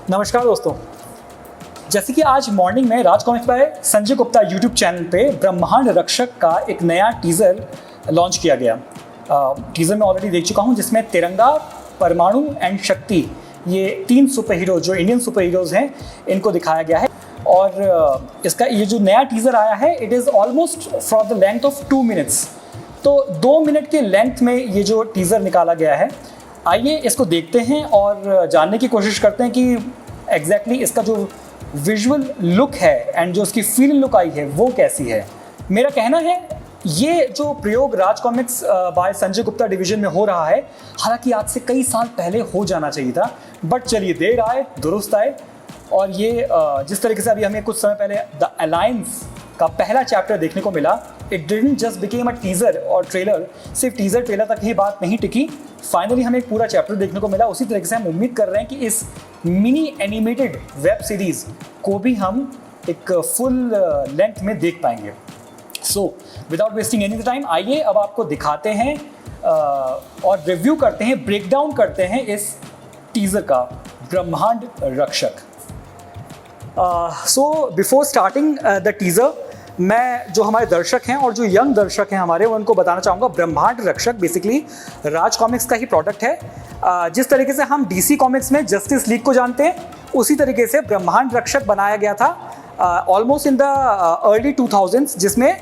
नमस्कार दोस्तों। जैसे कि आज मॉर्निंग में Raj comics by Sanjay Gupta YouTube channel पे ब्रह्मांड रक्षक का एक नया टीज़र लॉन्च किया गया। टीज़र मैं ऑलरेडी देख चुका हूँ, जिसमें तिरंगा, परमाणु एंड शक्ति, ये तीन सुपर हीरो जो इंडियन सुपर हीरोज़ हैं, इनको दिखाया गया है। और इसका ये जो नया टीज़र आया है, it is almost for the length of 2 minutes. तो 2 मिनट के लेंथ में ये जो टीज़र निकाला गया है, आइए इसको देखते हैं और जानने की कोशिश करते हैं कि एग्जैक्टली इसका जो विजुअल लुक है एंड जो उसकी फील लुक आई है वो कैसी है। मेरा कहना है ये जो प्रयोग Raj comics by Sanjay Gupta division में हो रहा है, हालांकि आज से कई साल पहले हो जाना चाहिए था, बट चलिए देर आए दुरुस्त आए। और ये जिस तरीके से अभी हमें कुछ समय पहले द अलायंस का पहला चैप्टर देखने को मिला, it didn't just became a teaser और ट्रेलर। सिर्फ टीज़र ट्रेलर तक ही बात नहीं टिकी, फाइनली हमें एक पूरा चैप्टर देखने को मिला। उसी तरीके से हम उम्मीद कर रहे हैं कि इस मिनी एनिमेटेड वेब सीरीज़ को भी हम एक फुल लेंथ में देख पाएंगे। So without wasting any time, आइए अब आपको दिखाते हैं और रिव्यू करते हैं, ब्रेक डाउन करते हैं इस टीज़र का, ब्रह्मांड रक्षक। So before starting the teaser, मैं जो हमारे दर्शक हैं और जो यंग दर्शक हैं हमारे, उनको बताना चाहूँगा ब्रह्मांड रक्षक बेसिकली राज कॉमिक्स का ही प्रोडक्ट है। जिस तरीके से हम डीसी कॉमिक्स में जस्टिस लीग को जानते हैं, उसी तरीके से ब्रह्मांड रक्षक बनाया गया था almost in the early 2000s, जिसमें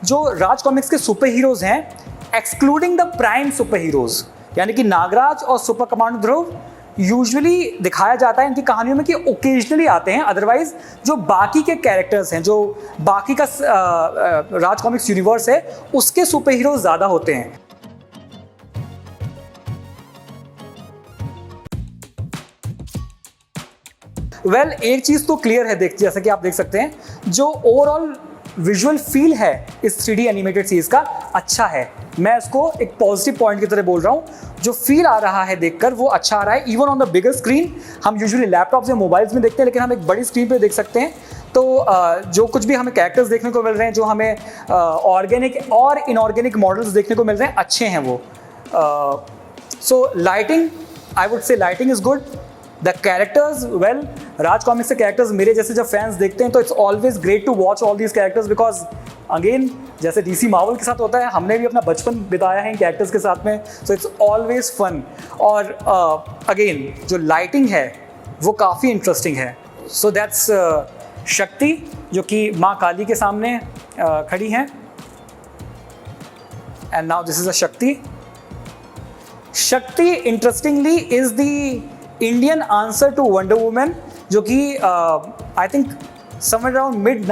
जो राज कॉमिक्स के सुपर हीरोज़ हैं, excluding the prime super heroes यानी कि नागराज और सुपर कमांडो ध्रुव, यूजुअली दिखाया जाता है इनकी कहानियों में कि ओकेजनली आते हैं। अदरवाइज जो बाकी के कैरेक्टर्स हैं, जो बाकी का राज कॉमिक्स यूनिवर्स है, उसके सुपर हीरोज ज़्यादा होते हैं। एक चीज़ तो क्लियर है, जैसा कि आप देख सकते हैं, जो ओवरऑल विजुअल फील है इस 3D एनिमेटेड सीरीज का अच्छा है। मैं इसको एक पॉजिटिव पॉइंट की तरह बोल रहा हूँ। जो फील आ रहा है देखकर वो अच्छा आ रहा है। Even on the bigger screen, हम यूजुअली लैपटॉप या मोबाइल्स में देखते हैं, लेकिन हम एक बड़ी स्क्रीन पे देख सकते हैं। तो जो कुछ भी हमें कैरेक्टर्स देखने को मिल रहे हैं, जो हमें ऑर्गेनिक और इनऑर्गेनिक मॉडल्स देखने को मिल रहे हैं, अच्छे हैं वो। So lighting, I would say lighting is good. The characters, well, Raj comics के कैरेक्टर्स मेरे जैसे जब फैंस देखते हैं तो it's always great to watch all these characters, because again जैसे डीसी मार्वल के साथ होता है, हमने भी अपना बचपन बिताया है इन कैरेक्टर्स के साथ में, सो इट्स ऑलवेज फन। और अगेन जो लाइटिंग है वो काफ़ी इंटरेस्टिंग है। सो दैट्स शक्ति, जो कि माँ काली के सामने खड़ी हैं, and now this is a Shakti. Shakti interestingly is the Indian answer to Wonder Woman, जो कि I think somewhere around mid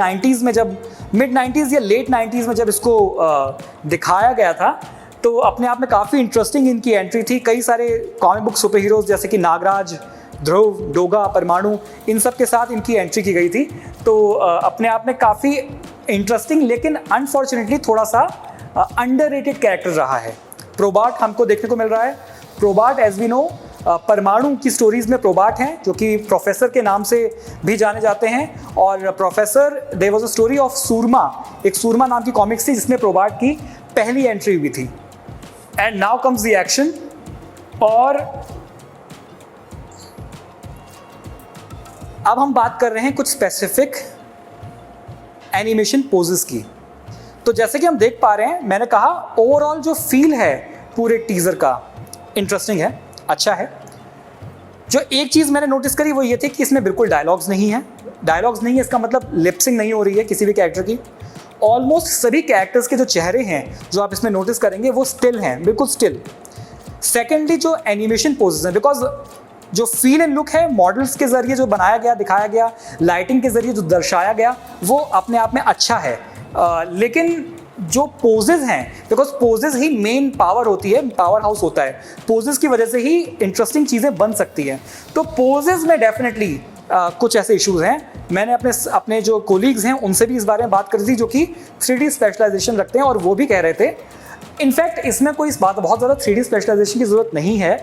90s या लेट 90s में जब इसको दिखाया गया था, तो अपने आप में काफ़ी इंटरेस्टिंग इनकी एंट्री थी। कई सारे कॉमिक बुक सुपर हीरोज़ जैसे कि नागराज, ध्रुव, डोगा, परमाणु, इन सब के साथ इनकी एंट्री की गई थी। तो अपने आप में काफ़ी इंटरेस्टिंग, लेकिन अनफॉर्चुनेटली थोड़ा सा अंडररेटेड कैरेक्टर रहा है। प्रोबार्ट हमको देखने को मिल रहा है। प्रोबार्ट, एज वी नो, परमाणु की स्टोरीज में प्रोबार्ट हैं, जो कि प्रोफेसर के नाम से भी जाने जाते हैं। और professor, there was a story of Surma, एक सूरमा नाम की कॉमिक्स थी जिसमें प्रोबार्ट की पहली एंट्री हुई थी। And now comes the action. और अब हम बात कर रहे हैं कुछ स्पेसिफिक एनिमेशन पोजेस की। तो जैसे कि हम देख पा रहे हैं, मैंने कहा ओवरऑल जो फील है पूरे टीजर का इंटरेस्टिंग है, अच्छा है। जो एक चीज़ मैंने नोटिस करी वो ये थी कि इसमें बिल्कुल डायलॉग्स नहीं है। डायलॉग्स नहीं है, इसका मतलब लिपसिंग नहीं हो रही है किसी भी कैरेक्टर की। ऑलमोस्ट सभी कैरेक्टर्स के जो चेहरे हैं जो आप इसमें नोटिस करेंगे वो स्टिल हैं, बिल्कुल स्टिल। सेकेंडली, जो एनिमेशन पोजेस हैं, बिकॉज जो फील एंड लुक है मॉडल्स के जरिए जो बनाया गया, दिखाया गया, लाइटिंग के जरिए जो दर्शाया गया, वो अपने आप में अच्छा है। लेकिन जो पोजेज हैं, बिकॉज पोजेज ही मेन पावर होती है, पावर हाउस होता है, पोजेज की वजह से ही इंटरेस्टिंग चीज़ें बन सकती हैं। तो पोजेज में डेफिनेटली कुछ ऐसे इश्यूज हैं। मैंने अपने जो कोलीग्स हैं उनसे भी इस बारे में बात करी थी, जो कि 3D स्पेशलाइजेशन रखते हैं, और वो भी कह रहे थे इनफैक्ट इसमें कोई इस बात बहुत ज़्यादा 3D स्पेशलाइजेशन की ज़रूरत नहीं है।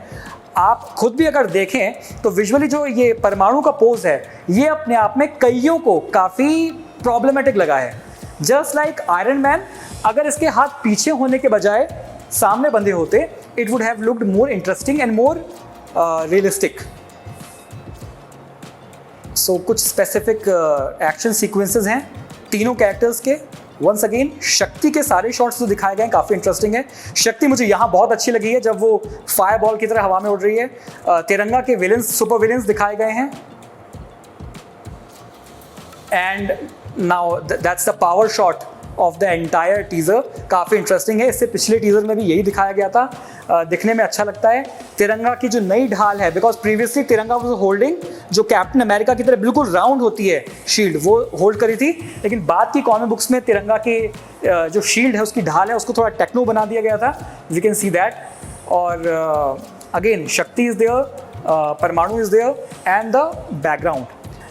आप खुद भी अगर देखें तो विजुअली जो ये परमाणु का पोज है, ये अपने आप में कईयों को काफ़ी प्रॉब्लमेटिक लगा है। जस्ट लाइक आयरन मैन, अगर इसके हाथ पीछे होने के बजाय सामने बंधे होते, it would have looked more interesting and more realistic. So कुछ स्पेसिफिक एक्शन सीक्वेंसेस हैं तीनों कैरेक्टर्स के। वंस अगेन शक्ति के सारे शॉट्स जो दिखाए गए हैं काफ़ी इंटरेस्टिंग है। शक्ति मुझे यहाँ बहुत अच्छी लगी है जब वो फायर बॉल की तरह हवा में उड़ रही है। तिरंगा के विलेंस, सुपर विलेंस दिखाए गए हैं। And now that's the power shot of the entire teaser, काफ़ी इंटरेस्टिंग है। इससे पिछले टीज़र में भी यही दिखाया गया था, दिखने में अच्छा लगता है। तिरंगा की जो नई ढाल है, बिकॉज प्रीवियसली तिरंगा वाज होल्डिंग जो कैप्टन अमेरिका की तरह बिल्कुल राउंड होती है शील्ड, वो होल्ड करी थी, लेकिन बाद की कॉमिक बुक्स में तिरंगा के जो शील्ड है उसकी ढाल है उसको थोड़ा टेक्नो बना दिया गया था, वी कैन सी दैट। और again Shakti is there, Parmanu is there and the background.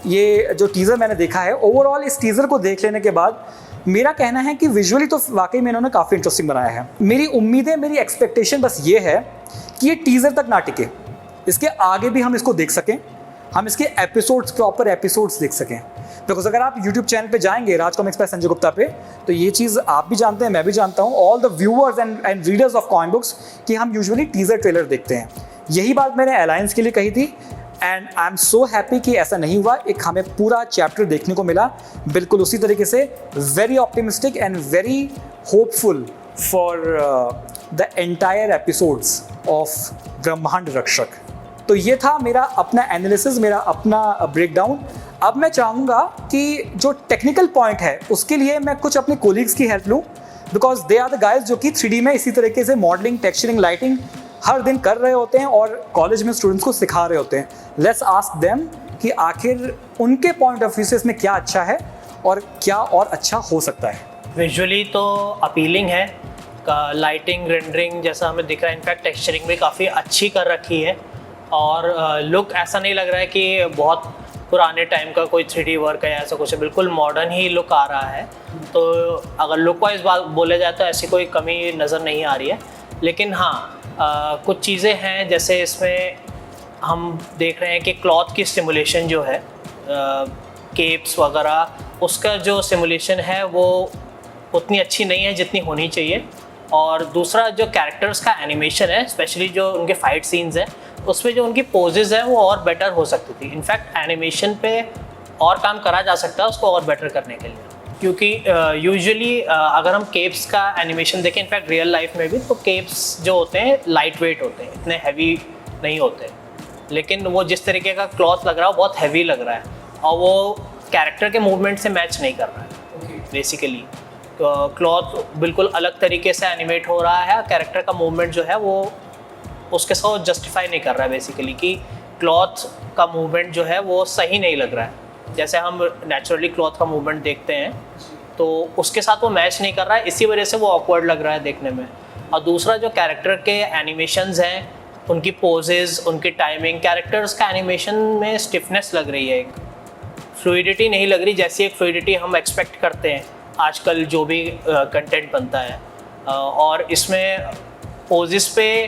ये जो टीज़र मैंने देखा है, ओवरऑल इस टीज़र को देख लेने के बाद मेरा कहना है कि विजुअली तो वाकई में इन्होंने काफ़ी इंटरेस्टिंग बनाया है। मेरी उम्मीदें, मेरी एक्सपेक्टेशन बस ये है कि ये टीज़र तक ना टिके, इसके आगे भी हम इसको देख सकें, हम इसके एपिसोड्स, प्रॉपर एपिसोड्स देख सकें। बिकॉज अगर आप यूट्यूब चैनल पे जाएंगे राज कॉमिक्स बाय संजय गुप्ता पे, तो ये चीज़ आप भी जानते हैं, मैं भी जानता हूँ, all the viewers and readers of comic books, कि हम यूजुअली टीज़र ट्रेलर देखते हैं। यही बात मैंने अलायंस के लिए कही थी and I am so happy कि ऐसा नहीं हुआ। एक हमें पूरा चैप्टर देखने को मिला बिल्कुल उसी तरीके से, very optimistic and very hopeful for the entire episodes of ब्रह्मांड रक्षक। तो ये था मेरा अपना एनालिसिस, मेरा अपना ब्रेकडाउन। अब मैं चाहूँगा कि जो टेक्निकल पॉइंट है उसके लिए मैं कुछ अपने कोलीग्स की हेल्प लूँ, because they are the guys जो कि 3D में इसी तरीके से मॉडलिंग, टेक्सचरिंग, लाइटिंग हर दिन कर रहे होते हैं और कॉलेज में स्टूडेंट्स को सिखा रहे होते हैं। लेट्स आस्क देम कि आखिर उनके पॉइंट ऑफ व्यू से इसमें क्या अच्छा है और क्या और अच्छा हो सकता है। विजुअली तो अपीलिंग है, लाइटिंग, रेंडरिंग जैसा हमें दिख रहा है, इनफैक्ट टेक्सचरिंग भी काफ़ी अच्छी कर रखी है और लुक ऐसा नहीं लग रहा है कि बहुत पुराने टाइम का कोई 3D वर्क है, ऐसा कुछ है, बिल्कुल मॉडर्न ही लुक आ रहा है। तो अगर लुक वाइज बात बोले जाए तो ऐसी कोई कमी नज़र नहीं आ रही है। लेकिन हाँ, कुछ चीज़ें हैं, जैसे इसमें हम देख रहे हैं कि क्लॉथ की सिमुलेशन जो है, केप्स वगैरह, उसका जो सिमुलेशन है वो उतनी अच्छी नहीं है जितनी होनी चाहिए। और दूसरा जो कैरेक्टर्स का एनिमेशन है, स्पेशली जो उनके फाइट सीन्स हैं, उसमें जो उनकी पोजेज़ हैं वो और बेटर हो सकती थी। इनफैक्ट एनिमेशन पे और काम करा जा सकता है उसको और बेटर करने के लिए, क्योंकि यूजुअली अगर हम केप्स का एनिमेशन देखें, इनफैक्ट रियल लाइफ में भी, तो केप्स जो होते हैं लाइट वेट होते हैं, इतने हैवी नहीं होते। लेकिन वो जिस तरीके का क्लॉथ लग रहा है वो बहुत हैवी लग रहा है और वो कैरेक्टर के मूवमेंट से मैच नहीं कर रहा है। बेसिकली क्लॉथ बिल्कुल अलग तरीके से एनिमेट हो रहा है, कैरेक्टर का मूवमेंट जो है वो उसके साथ जस्टिफाई नहीं कर रहा है बेसिकली, कि क्लॉथ का मूवमेंट जो है वो सही नहीं लग रहा है। जैसे हम नेचुरली क्लॉथ का मूवमेंट देखते हैं तो उसके साथ वो मैच नहीं कर रहा है, इसी वजह से वो ऑकवर्ड लग रहा है देखने में। और दूसरा जो कैरेक्टर के एनिमेशंस हैं, उनकी पोजेज़, उनकी टाइमिंग, कैरेक्टर्स का एनिमेशन में स्टिफनेस लग रही है, एक फ्लूइडिटी नहीं लग रही, जैसी एक फ्लूइडिटी हम एक्सपेक्ट करते हैं आजकल जो भी कंटेंट बनता है। और इसमें पोजेस पे,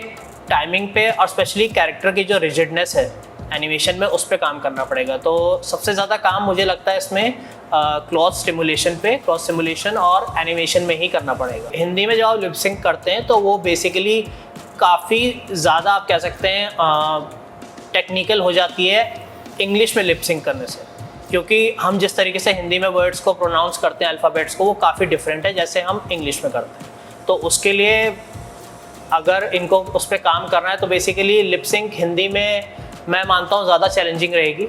टाइमिंग पे और स्पेशली कैरेक्टर की जो रिजिडनेस है एनिमेशन में, उस पर काम करना पड़ेगा। तो सबसे ज़्यादा काम मुझे लगता है इसमें क्लॉथ सिमुलेशन और एनिमेशन में ही करना पड़ेगा। हिंदी में जब आप लिपसिंक करते हैं तो वो बेसिकली काफ़ी ज़्यादा, आप कह सकते हैं, टेक्निकल हो जाती है इंग्लिश में लिपसिंक करने से, क्योंकि हम जिस तरीके से हिंदी में वर्ड्स को प्रोनाउंस करते हैं, अल्फ़ाबेट्स को, वो काफ़ी डिफरेंट है जैसे हम इंग्लिश में करते हैं। तो उसके लिए अगर इनको उस पर काम करना है तो बेसिकली लिपसिंक हिंदी में मैं मानता हूँ ज़्यादा चैलेंजिंग रहेगी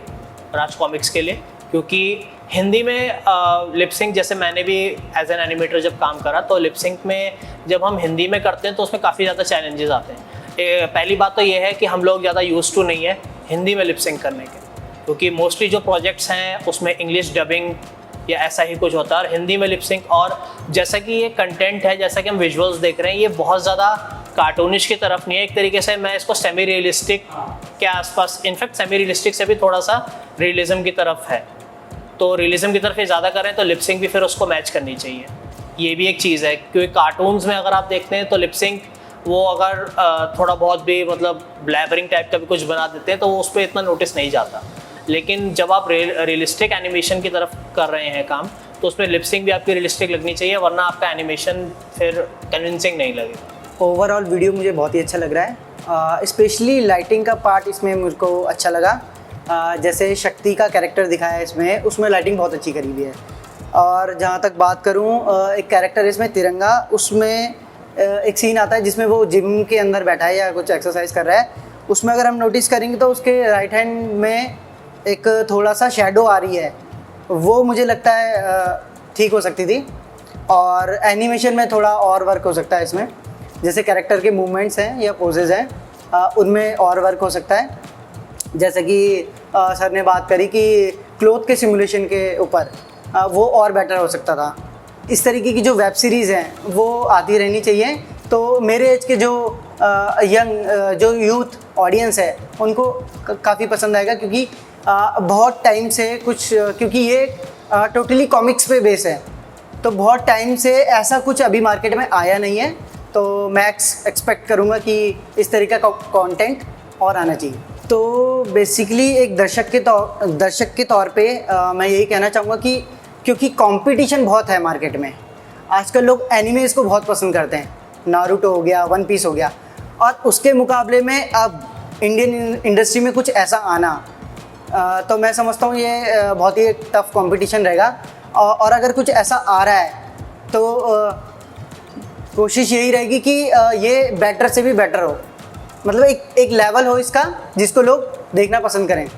राज कॉमिक्स के लिए, क्योंकि हिंदी में लिपसिंक, जैसे मैंने भी एज एन एनिमेटर जब काम करा, तो लिपसिंक में जब हम हिंदी में करते हैं तो उसमें काफ़ी ज़्यादा चैलेंजेस आते हैं। पहली बात तो ये है कि हम लोग ज़्यादा यूज टू नहीं है हिंदी में लिपसिंक करने के, क्योंकि मोस्टली जो प्रोजेक्ट्स हैं उसमें इंग्लिश डबिंग या ऐसा ही कुछ होता है, और हिंदी में लिपसिंक, और जैसा कि ये कंटेंट है, जैसा कि हम विजुअल्स देख रहे हैं, ये बहुत ज़्यादा कार्टूनिश की तरफ नहीं है। एक तरीके से मैं इसको सेमी रियलिस्टिक के आसपास, इनफैक्ट सेमी रियलिस्टिक से भी थोड़ा सा रियलिज्म की तरफ है, तो रियलिज्म की तरफ ये ज़्यादा करें तो लिपसिंक भी फिर उसको मैच करनी चाहिए। ये भी एक चीज़ है, क्योंकि कार्टून्स में अगर आप देखते हैं तो लिपसिंक वो अगर थोड़ा बहुत भी मतलब ब्लैबरिंग टाइप का भी कुछ बना देते हैं तो वो उस पर इतना नोटिस नहीं जाता। लेकिन जब आप रियलिस्टिक एनिमेशन की तरफ कर रहे हैं काम, तो उसमें लिपसिंक भी आपकी रियलिस्टिक लगनी चाहिए, वरना आपका एनिमेशन फिर कन्विंसिंग नहीं लगेगा। ओवरऑल वीडियो मुझे बहुत ही अच्छा लग रहा है, स्पेशली लाइटिंग का पार्ट इसमें मुझको अच्छा लगा। जैसे शक्ति का कैरेक्टर दिखाया है इसमें, उसमें लाइटिंग बहुत अच्छी करी हुई है। और जहाँ तक बात करूँ एक कैरेक्टर है इसमें तिरंगा, उसमें एक सीन आता है जिसमें वो जिम के अंदर बैठा है या कुछ एक्सरसाइज कर रहा है। उसमें अगर हम नोटिस करेंगे तो उसके राइट हैंड में एक थोड़ा सा शेडो आ रही है, वो मुझे लगता है ठीक हो सकती थी। और एनिमेशन में थोड़ा और वर्क हो सकता है इसमें, जैसे कैरेक्टर के मूवमेंट्स हैं या पोजेज़ हैं उनमें और वर्क हो सकता है। जैसे कि सर ने बात करी कि क्लोथ के सिमुलेशन के ऊपर वो और बेटर हो सकता था। इस तरीके की जो वेब सीरीज़ हैं वो आती रहनी चाहिए, तो मेरे एज के जो यंग जो यूथ ऑडियंस है उनको काफ़ी पसंद आएगा, क्योंकि बहुत टाइम से कुछ, क्योंकि ये टोटली कॉमिक्स पे बेस है, तो बहुत टाइम से ऐसा कुछ अभी मार्केट में आया नहीं है। तो मैं एक्सपेक्ट करूँगा कि इस तरीके का कंटेंट और आना चाहिए। तो बेसिकली एक दर्शक के तौर पे मैं यही कहना चाहूँगा कि क्योंकि कंपटीशन बहुत है मार्केट में, आजकल लोग एनिमेज को बहुत पसंद करते हैं, नारुतो हो गया, वन पीस हो गया, और उसके मुकाबले में अब इंडियन इंडस्ट्री में कुछ ऐसा आना, तो मैं समझता हूँ ये बहुत ही टफ कंपटीशन रहेगा। और अगर कुछ ऐसा आ रहा है तो कोशिश यही रहेगी कि ये बेटर से भी बेटर हो, मतलब एक लेवल हो इसका जिसको लोग देखना पसंद करें।